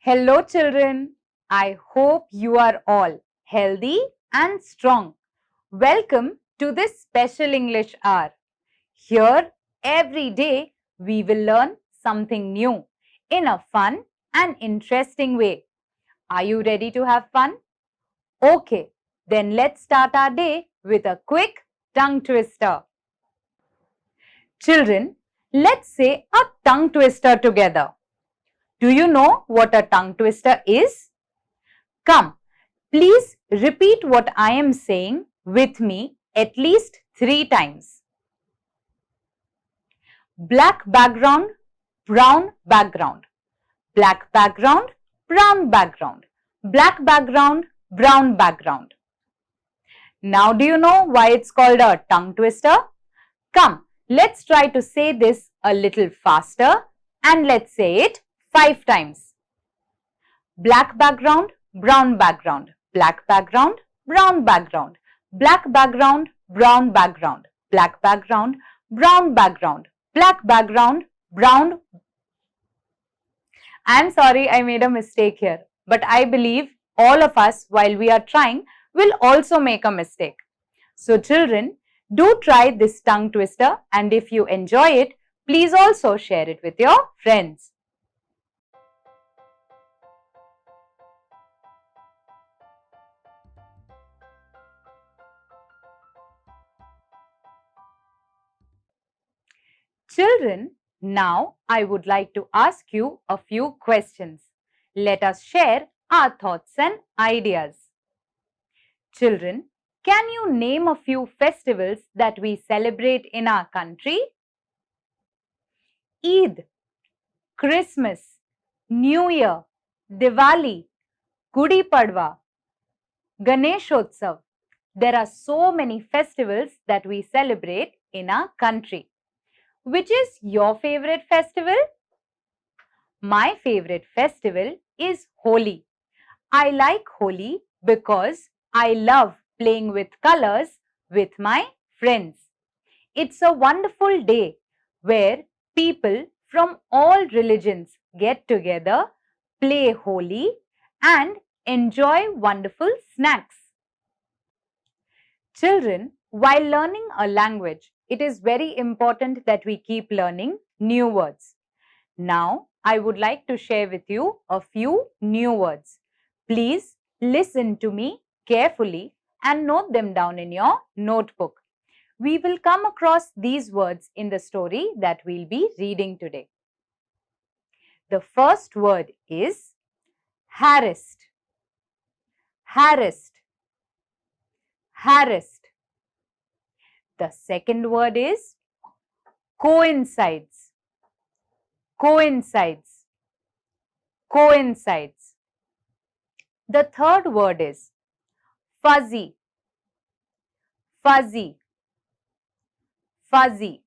Hello children, I hope you are all healthy and strong. Welcome to this special English hour. Here every day we will learn something new in a fun and interesting way. Are you ready to have fun? Okay, then let's start our day with a quick tongue twister. Children, let's say a tongue twister together. Do you know what a tongue twister is? Come, please repeat what I am saying with me at least 3 times. Black background, brown background. Black background, brown background. Black background, brown background. Now do you know why it's called a tongue twister? Come, let's try to say this a little faster and let's say it 5 times. Black background, brown background. Black background, brown background. Black background, brown background. Black background, brown background. Black background, brown. I'm sorry I made a mistake here, but I believe all of us while we are trying will also make a mistake. So children, do try this tongue twister and if you enjoy it, please also share it with your friends. Children, now I would like to ask you a few questions. Let us share our thoughts and ideas. Children, can you name a few festivals that we celebrate in our country? Eid, Christmas, New Year, Diwali, Gudi Padwa, Ganeshotsav. There are so many festivals that we celebrate in our country. Which is your favorite festival? My favorite festival is Holi. I like Holi because I love playing with colors with my friends. It's a wonderful day where people from all religions get together, play Holi and enjoy wonderful snacks. Children, while learning a language, it is very important that we keep learning new words. Now, I would like to share with you a few new words. Please listen to me carefully and note them down in your notebook. We will come across these words in the story that we'll be reading today. The first word is harassed, harassed, harassed. The second word is coincides, coincides, coincides. The third word is fuzzy, fuzzy, fuzzy.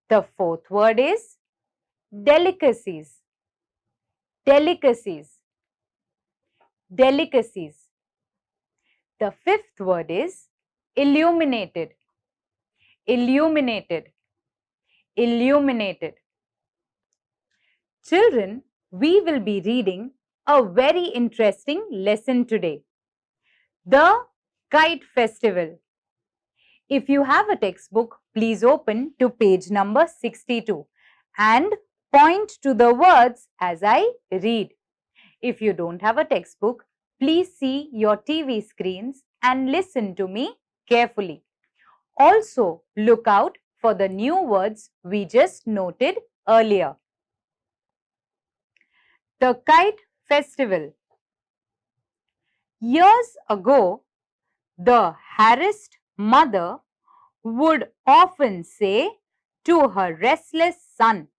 The fourth word is delicacies, delicacies, delicacies. The fifth word is illuminated, illuminated, illuminated. Children, we will be reading a very interesting lesson today. The Kite Festival. If you have a textbook, please open to page number 62 and point to the words as I read. If you don't have a textbook, please see your TV screens and listen to me carefully. Also, look out for the new words we just noted earlier. The Kite Festival. Years ago, the harassed mother would often say to her restless son,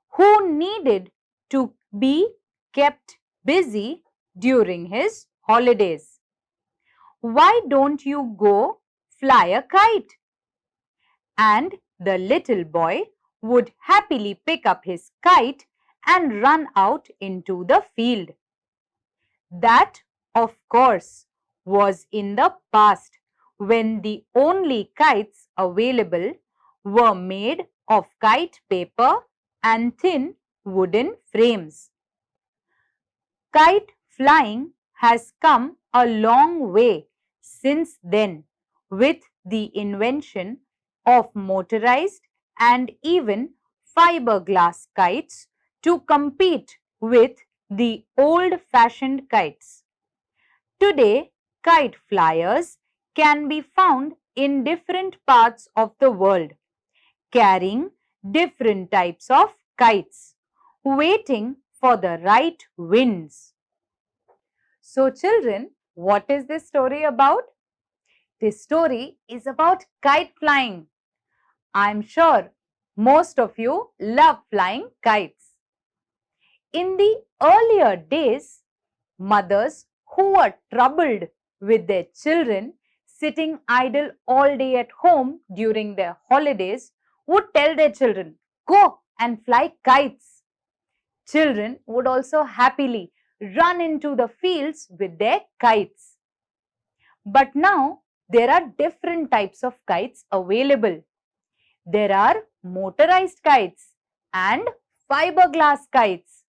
who needed to be kept busy during his holidays, "Why don't you go fly a kite?" And the little boy would happily pick up his kite and run out into the field. That, of course, was in the past, when the only kites available were made of kite paper and thin wooden frames. Kite flying has come a long way since then, with the invention of motorized and even fiberglass kites to compete with the old-fashioned kites. Today, kite flyers can be found in different parts of the world, carrying different types of kites, waiting for the right winds. So children, what is this story about? This story is about kite flying. I'm sure most of you love flying kites. In the earlier days, mothers who were troubled with their children sitting idle all day at home during their holidays would tell their children, "Go and fly kites." Children would also happily run into the fields with their kites. But now there are different types of kites available. There are motorized kites and fiberglass kites.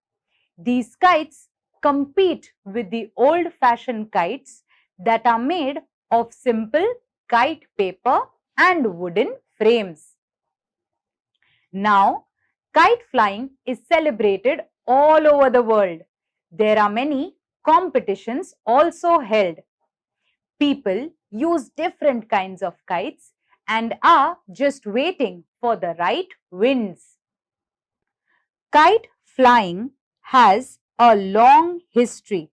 These kites compete with the old-fashioned kites that are made of simple kite paper and wooden frames. Now, kite flying is celebrated all over the world. There are many competitions also held. People use different kinds of kites and are just waiting for the right winds. Kite flying has a long history.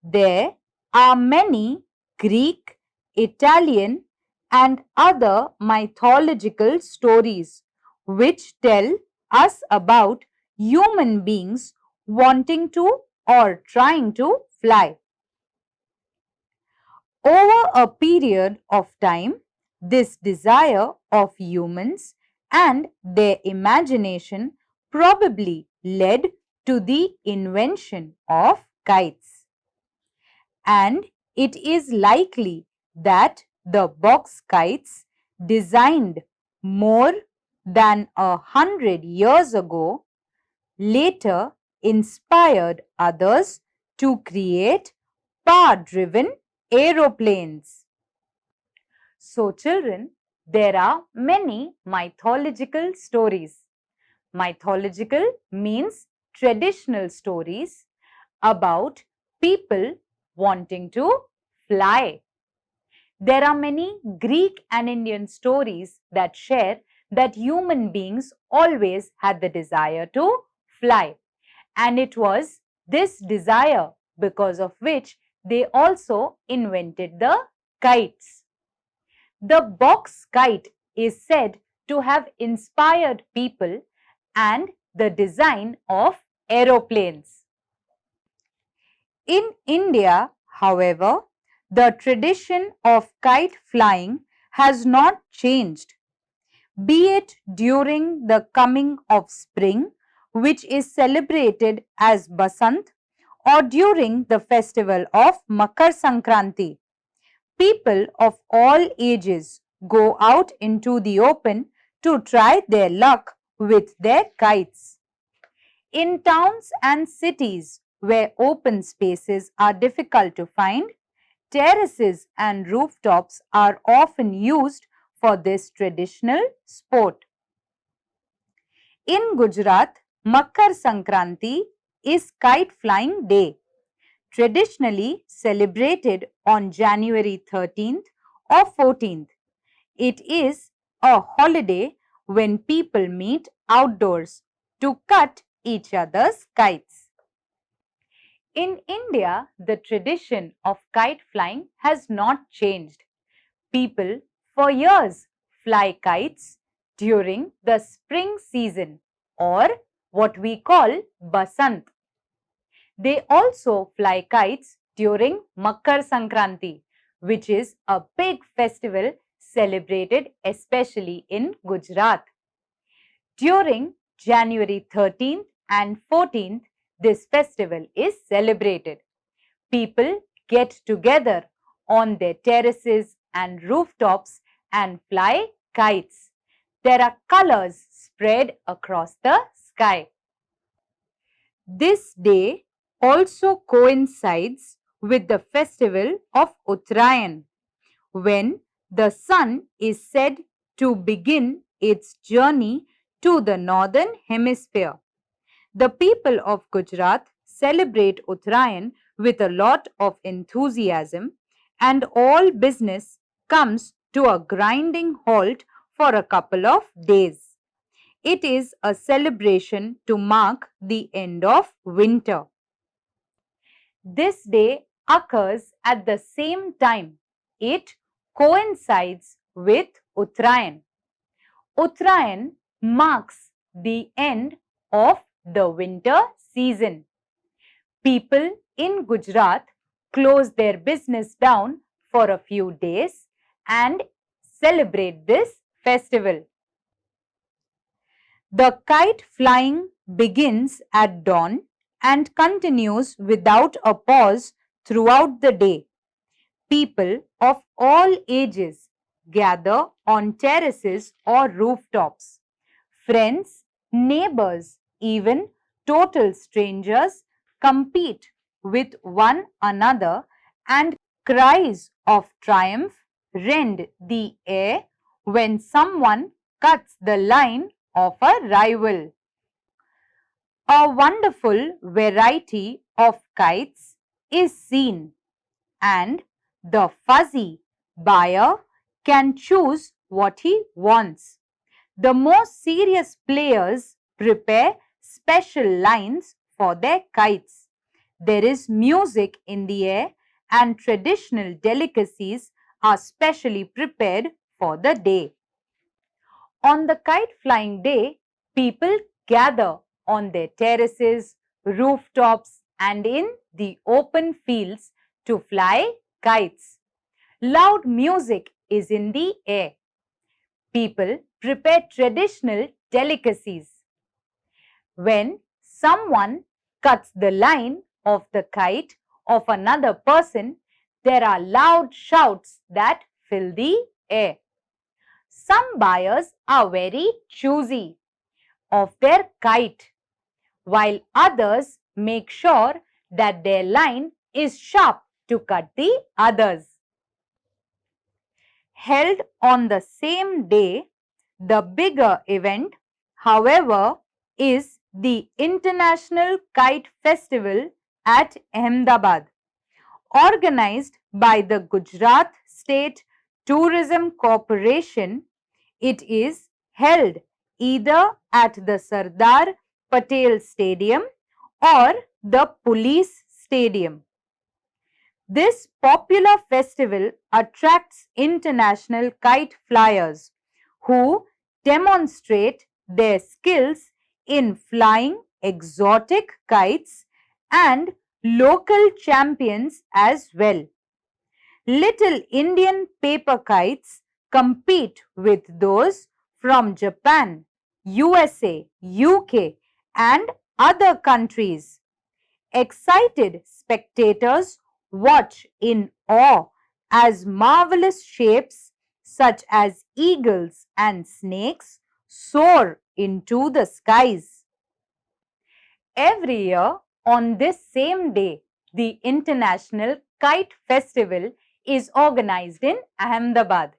There are many Greek, Italian, and other mythological stories which tell us about human beings wanting to or trying to fly. Over a period of time, this desire of humans and their imagination probably led to the invention of kites. And it is likely that the box kites designed more than 100 years ago later inspired others to create power-driven aeroplanes. So children, there are many mythological stories. Mythological means traditional stories about people wanting to fly. There are many Greek and Indian stories that share that human beings always had the desire to fly. And it was this desire because of which they also invented the kites. The box kite is said to have inspired people and the design of aeroplanes. In India, however, the tradition of kite flying has not changed, be it during the coming of spring, which is celebrated as Basant, or during the festival of Makar Sankranti. People of all ages go out into the open to try their luck with their kites. In towns and cities where open spaces are difficult to find, terraces and rooftops are often used for this traditional sport. In Gujarat, Makar Sankranti is kite flying day. traditionally celebrated on January 13th or 14th. It is a holiday when people meet outdoors to cut each other's kites. In India, the tradition of kite flying has not changed. People for years fly kites during the spring season or what we call Basant. They also fly kites during Makar Sankranti, which is a big festival celebrated especially in Gujarat. During January 13th and 14th, this festival is celebrated. People get together on their terraces and rooftops and fly kites. There are colors spread across the sky. This day also coincides with the festival of Uttarayan, when the sun is said to begin its journey to the northern hemisphere. The people of Gujarat celebrate Uttarayan with a lot of enthusiasm, and all business comes to a grinding halt for a couple of days. It is a celebration to mark the end of winter. This day occurs at the same time. It coincides with Uttarayan. Uttarayan marks the end of the winter season. People in Gujarat close their business down for a few days and celebrate this festival. The kite flying begins at dawn and continues without a pause throughout the day. People of all ages gather on terraces or rooftops. Friends, neighbors, even total strangers compete with one another, and cries of triumph rend the air when someone cuts the line of a rival. A wonderful variety of kites is seen, and the fussy buyer can choose what he wants. The most serious players prepare special lines for their kites. There is music in the air, and traditional delicacies are specially prepared for the day. On the kite flying day, people gather on their terraces, rooftops, and in the open fields to fly kites. Loud music is in the air. People prepare traditional delicacies. When someone cuts the line of the kite of another person, there are loud shouts that fill the air. Some buyers are very choosy of their kite, while others make sure that their line is sharp to cut the others. Held on the same day, the bigger event, however, is the International Kite Festival at Ahmedabad, organized by the Gujarat State Tourism Corporation. It is held either at the Sardar Patel Stadium or the Police Stadium. This popular festival attracts international kite flyers who demonstrate their skills in flying exotic kites and local champions as well. Little Indian paper kites compete with those from Japan, USA, UK, and other countries. Excited spectators watch in awe as marvelous shapes such as eagles and snakes soar into the skies. Every year, on this same day, the International Kite Festival is organized in Ahmedabad.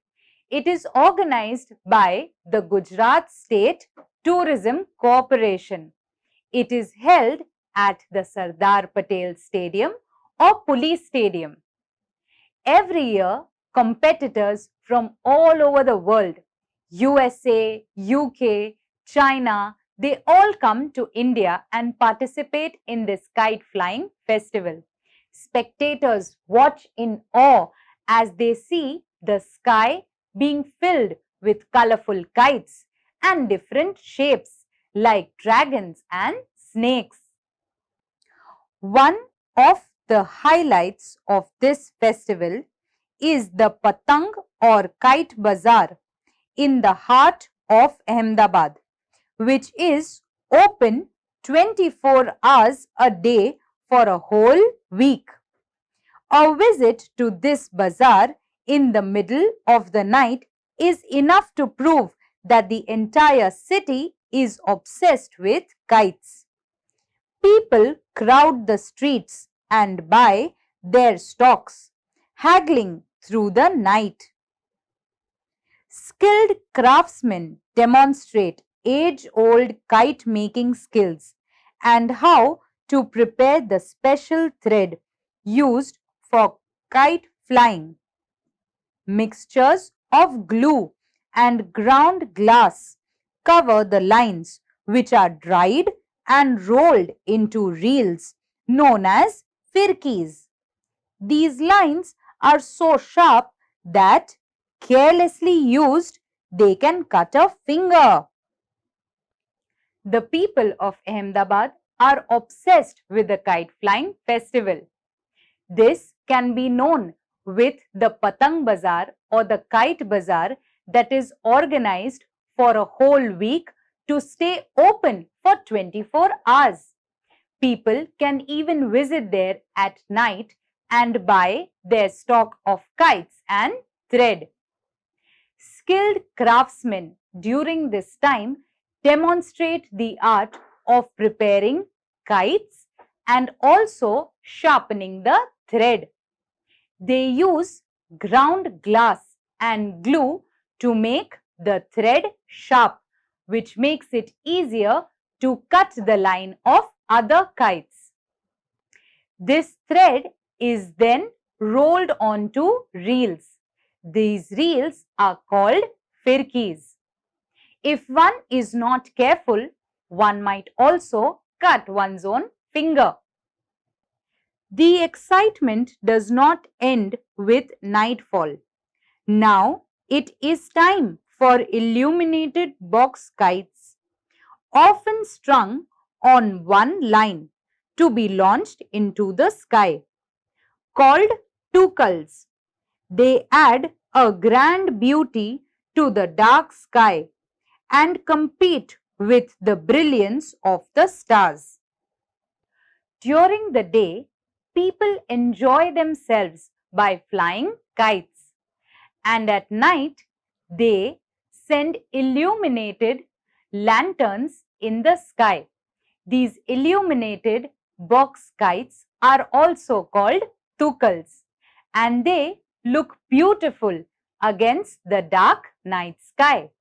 It is organized by the Gujarat State Tourism Corporation. It is held at the Sardar Patel Stadium or police stadium. Every year, competitors from all over the world, USA, UK, China, they all come to India and participate in this kite flying festival. Spectators watch in awe as they see the sky being filled with colorful kites and different shapes like dragons and snakes. One of the highlights of this festival is the Patang or Kite Bazaar in the heart of Ahmedabad, which is open 24 hours a day for a whole week. A visit to this bazaar in the middle of the night is enough to prove that the entire city is obsessed with kites. People crowd the streets and buy their stocks, haggling through the night. Skilled craftsmen demonstrate age-old kite-making skills and how to prepare the special thread used for kite flying. Mixtures of glue and ground glass cover the lines, which are dried and rolled into reels known as firkis. These lines are so sharp that, carelessly used, they can cut a finger. The people of Ahmedabad are obsessed with the kite flying festival. This can be known with the Patang Bazaar or the Kite Bazaar that is organized for a whole week to stay open for 24 hours. People can even visit there at night and buy their stock of kites and thread. Skilled craftsmen during this time demonstrate the art of preparing kites and also sharpening the thread. They use ground glass and glue to make the thread sharp, which makes it easier to cut the line of other kites. This thread is then rolled onto reels. These reels are called firkis. If one is not careful, one might also cut one's own finger. The excitement does not end with nightfall. Now it is time for illuminated box kites, often strung on one line, to be launched into the sky. Called tukals, they add a grand beauty to the dark sky and compete with the brilliance of the stars. During the day, people enjoy themselves by flying kites, and at night they send illuminated lanterns in the sky. These illuminated box kites are also called tukals, and they look beautiful against the dark night sky.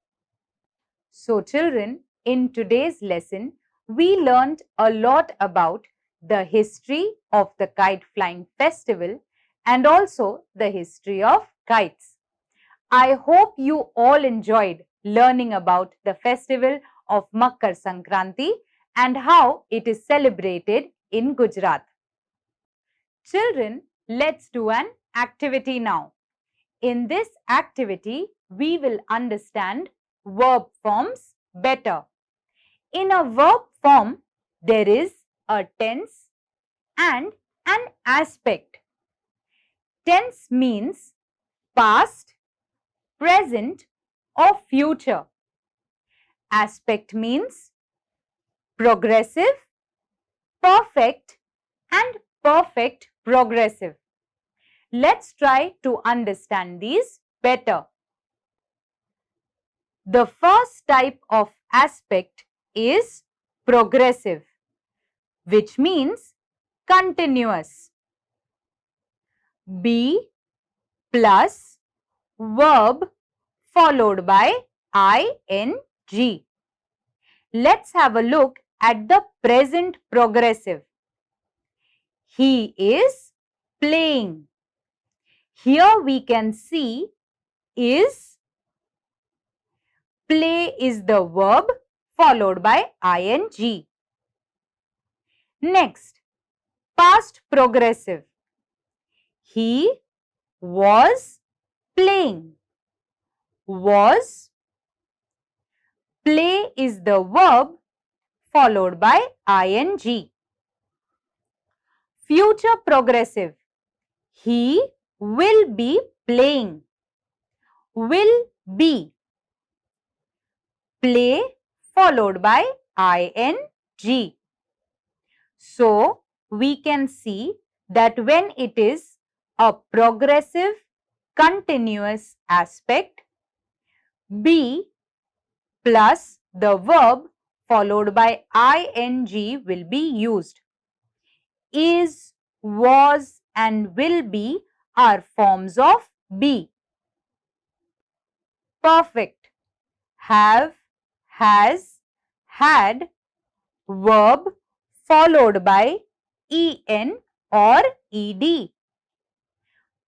So children, in today's lesson, we learned a lot about the history of the kite flying festival and also the history of kites. I hope you all enjoyed learning about the festival of Makar Sankranti and how it is celebrated in Gujarat. Children, let's do an activity now. In this activity, we will understand verb forms better. In a verb form, there is a tense and an aspect. Tense means past, present or future. Aspect means progressive, perfect and perfect progressive. Let's try to understand these better. The first type of aspect is progressive, which means continuous. Be plus verb followed by ing. Let's have a look at the present progressive. He is playing. Here we can see is play is the verb followed by ing. Next, past progressive. He was playing. Was. Play is the verb followed by ing. Future progressive. He will be playing. Will be. Play followed by ing. So, we can see that when it is a progressive continuous aspect, be plus the verb followed by ing will be used. Is, was and will be are forms of be. Perfect. Have, has, had, verb followed by en or ed.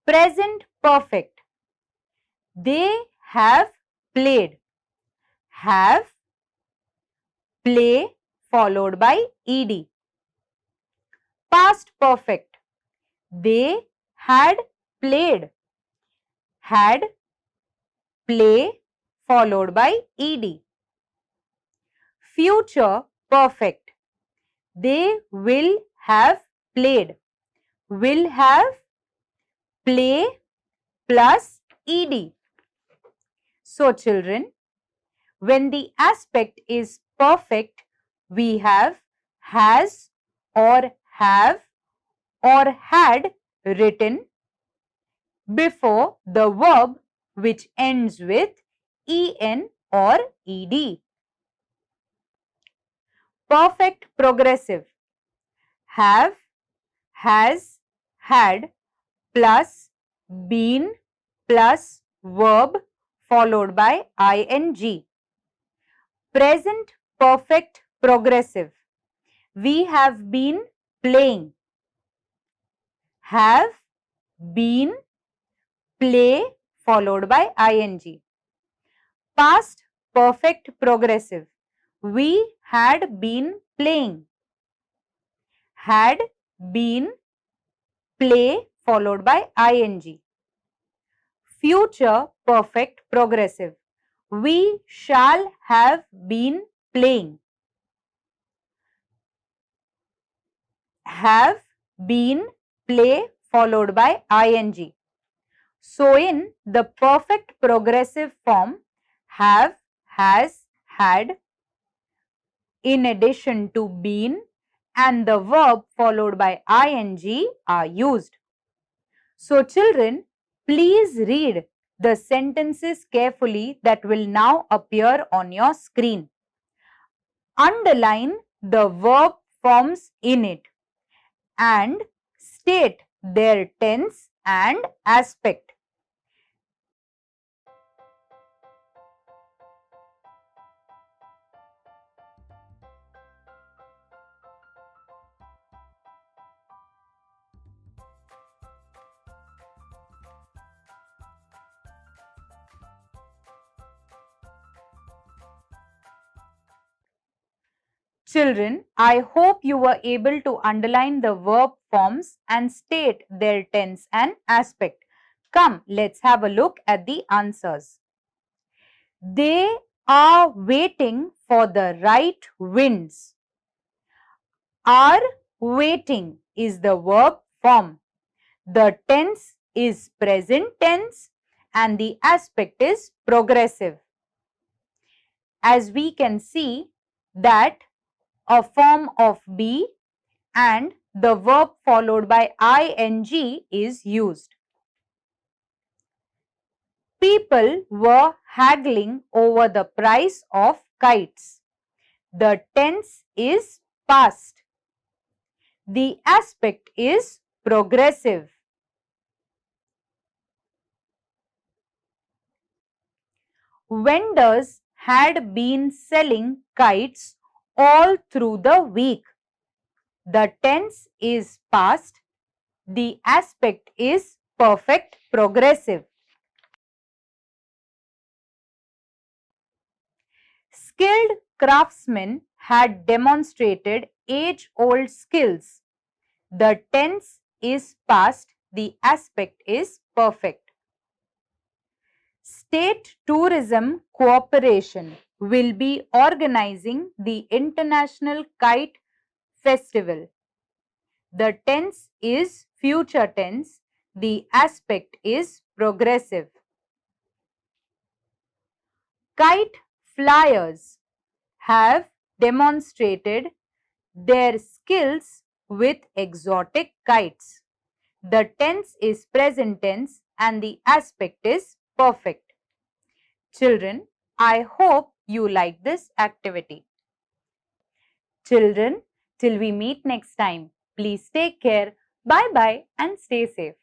Present perfect. They have played. Have, play followed by ed. Past perfect. They had played. Had, play followed by ed. Future perfect. They will have played. Will have, play plus ed. So children, when the aspect is perfect, we have has or have or had written before the verb which ends with en or ed. Perfect progressive. Have, has, had plus been plus verb followed by ing. Present perfect progressive. We have been playing. Have been, play followed by ing. Past perfect progressive. We had been playing. Had been, play followed by ing. Future perfect progressive. We shall have been playing. Have been, play followed by ing. So in the perfect progressive form, have, has, had in addition to been and the verb followed by ing are used. So children, please read the sentences carefully that will now appear on your screen. Underline the verb forms in it and state their tense and aspect. Children, I hope you were able to underline the verb forms and state their tense and aspect. Come, let's have a look at the answers. They are waiting for the right winds. Are waiting is the verb form. The tense is present tense and the aspect is progressive. As we can see that a form of be and the verb followed by ing is used. People were haggling over the price of kites. The tense is past. The aspect is progressive. Vendors had been selling kites all through the week. The tense is past. The aspect is perfect progressive. Skilled craftsmen had demonstrated age-old skills. The tense is past, the aspect is perfect. State Tourism Cooperation will be organizing the International Kite Festival. The tense is future tense, the aspect is progressive. Kite flyers have demonstrated their skills with exotic kites. The tense is present tense and the aspect is perfect. Children, I hope you like this activity. Children, till we meet next time, please take care. Bye bye and stay safe.